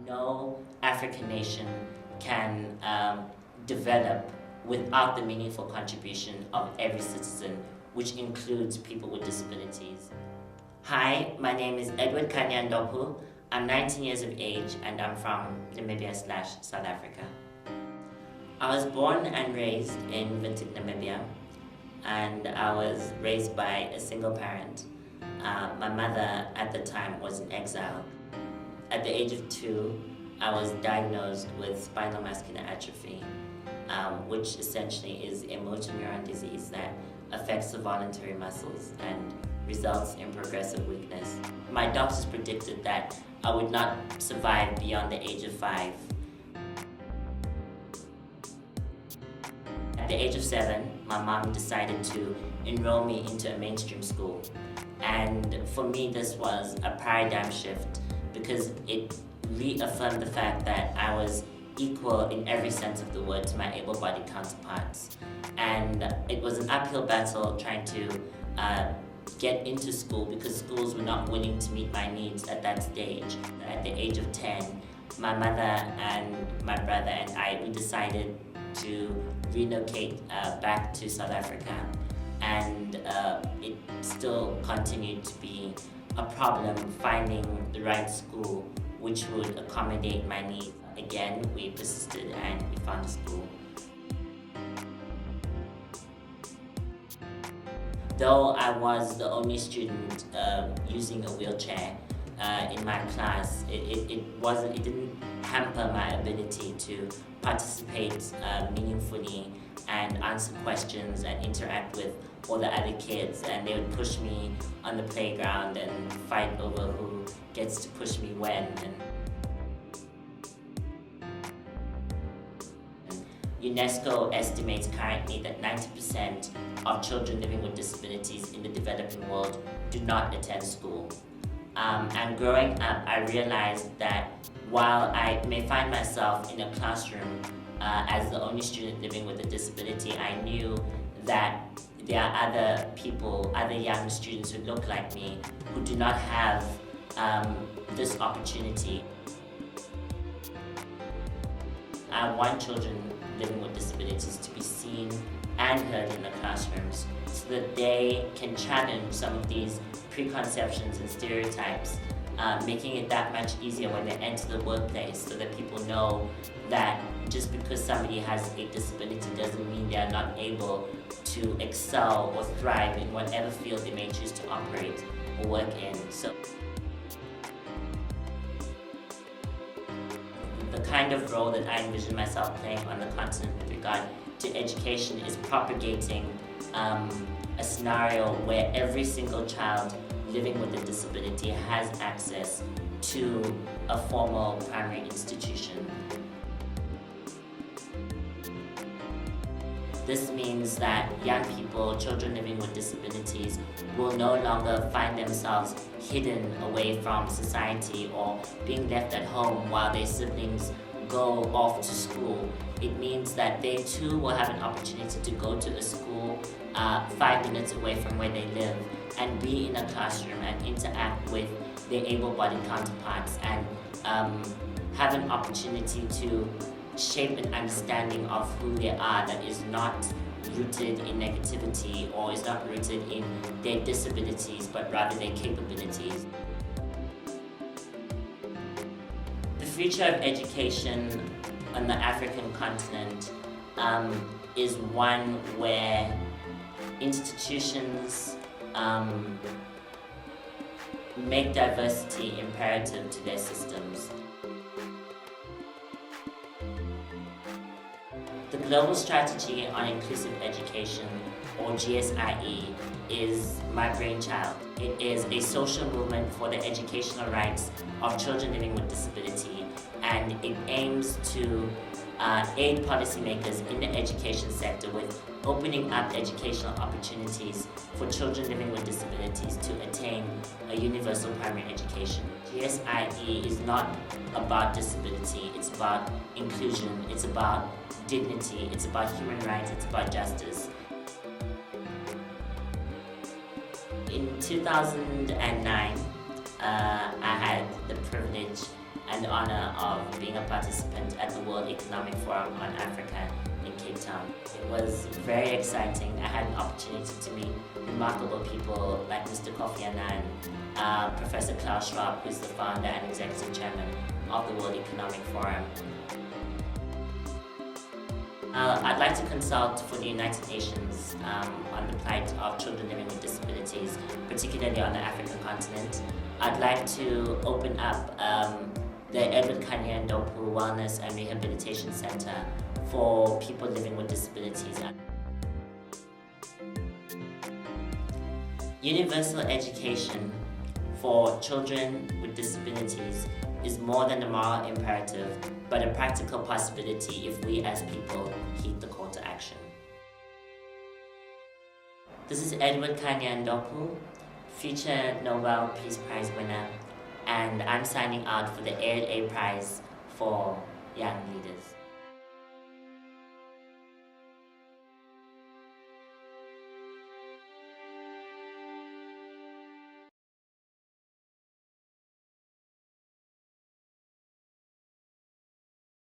No African nation can develop without the meaningful contribution of every citizen, which includes people with disabilities. Hi, my name is Edward Khanya Ndopu. I'm 19 years of age and I'm from Namibia/South Africa. I was born and raised in Windhoek, Namibia, and I was raised by a single parent. My mother at the time was in exile. At the age of 2, I was diagnosed with spinal muscular atrophy, which essentially is a motor neuron disease that affects the voluntary muscles and results in progressive weakness. My doctors predicted that I would not survive beyond the age of 5. At the age of 7, my mom decided to enroll me into a mainstream school. And for me, this was a paradigm shift because it reaffirmed the fact that I was equal in every sense of the word to my able-bodied counterparts. And it was an uphill battle trying to get into school because schools were not willing to meet my needs at that stage. At the age of 10, my mother and my brother and I, we decided to relocate back to South Africa. And it still continued to be a problem finding the right school which would accommodate my needs. Again, we persisted and we found a school. Though I was the only student using a wheelchair in my class, it didn't hamper my ability to participate meaningfully and answer questions and interact with all the other kids. And they would push me on the playground and fight over who gets to push me when. And UNESCO estimates currently that 90% of children living with disabilities in the developing world do not attend school. And growing up, I realized that while I may find myself in a classroom as the only student living with a disability, I knew that there are other people, other young students who look like me, who do not have this opportunity. I want children living with disabilities to be seen and heard in the classrooms so that they can challenge some of these preconceptions and stereotypes, making it that much easier when they enter the workplace so that people know that just because somebody has a disability doesn't mean they are not able to excel or thrive in whatever field they may choose to operate or work in. So the kind of role that I envision myself playing on the continent with regard to education is propagating a scenario where every single child living with a disability has access to a formal primary institution. This means that young people, children living with disabilities, will no longer find themselves hidden away from society or being left at home while their siblings go off to school. It means that they too will have an opportunity to go to a school 5 minutes away from where they live and be in a classroom and interact with their able-bodied counterparts and have an opportunity to shape an understanding of who they are that is not rooted in negativity or is not rooted in their disabilities but rather their capabilities. The future of education on the African continent is one where institutions make diversity imperative to their systems. The Global Strategy on Inclusive Education, or GSIE, is my brainchild. It is a social movement for the educational rights of children living with disability, and it aims to aid policymakers in the education sector with opening up educational opportunities for children living with disabilities to attain a universal primary education. GSIE is not about disability, it's about inclusion, it's about dignity, it's about human rights, it's about justice. In 2009, I had the privilege and the honor of being a participant at the World Economic Forum on Africa in Cape Town. It was very exciting. I had an opportunity to meet remarkable people like Mr. Kofi Annan, Professor Klaus Schwab, who's the founder and executive chairman of the World Economic Forum. I'd like to consult for the United Nations on the plight of children living with disabilities, particularly on the African continent. I'd like to open up the Edward Khanya Ndopu Wellness and Rehabilitation Center for people living with disabilities. Universal education for children with disabilities is more than a moral imperative, but a practical possibility if we as people heed the call to action. This is Edward Khanya Ndopu, future Nobel Peace Prize winner, and I'm signing out for the ALA Prize for Young Leaders.